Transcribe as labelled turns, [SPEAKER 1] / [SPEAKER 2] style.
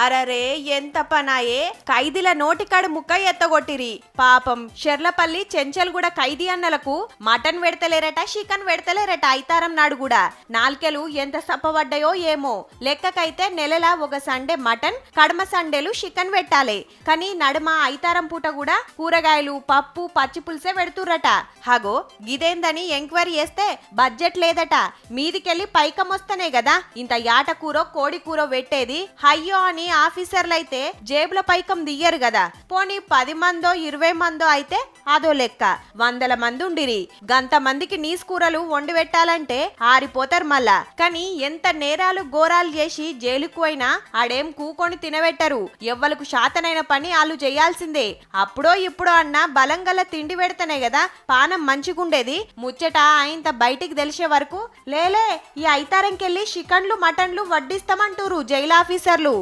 [SPEAKER 1] అరరే ఎంత పనాయే, ఖైదీల నోటికాడు ముక్క ఎత్తగొట్టిరి. పాపం షెర్లపల్లి చెంచల్ కూడా ఖైదీ అన్నలకు మటన్ పెడతలేరట, చికెన్ పెడతలేరట. ఐతారం నాడు కూడా నాల్కెలు ఎంత సప్పబడ్డాయో ఏమో. లెక్కకైతే నెలలా ఒక సండే మటన్, కడమ సండేలు చికెన్ పెట్టాలి. కానీ నడుమ ఐతారం పూట కూడా కూరగాయలు, పప్పు, పచ్చి పులుసే పెడుతుర్రట. హగో గిదేందని ఎంక్వైరీ చేస్తే బడ్జెట్ లేదట. మీదికెళ్ళి పైకం వస్తేనే కదా ఇంత యాట కూరో కోడి కూరో పెట్టేది. అయ్యో అని ఆఫీసర్లైతే జేబుల పైకం దియ్యరు కదా. పోనీ 10 మందో 20 మందో అయితే అదో లెక్క. 100 మంది ఉండిరి, గంత మందికి నీసు కూరలు వండి పెట్టాలంటే ఆరిపోతారు మళ్ళా. కానీ ఎంత నేరాలు ఘోరాలు చేసి జైలుకు పోయినా ఆడేం కూకొని తినబెట్టరు. ఎవ్వలకు శాతనైన పని వాళ్ళు చేయాల్సిందే. అప్పుడో ఇప్పుడో అన్న బలంగల తిండి పెడితేనే కదా పానం మంచిగుండేది. ముచ్చట ఆయంత బయటికి తెలిసే వరకు లేలే ఈ ఐతారంకెళ్ళి చికెన్లు మటన్లు వడ్డిస్తామంటూరు జైలు ఆఫీసర్లు.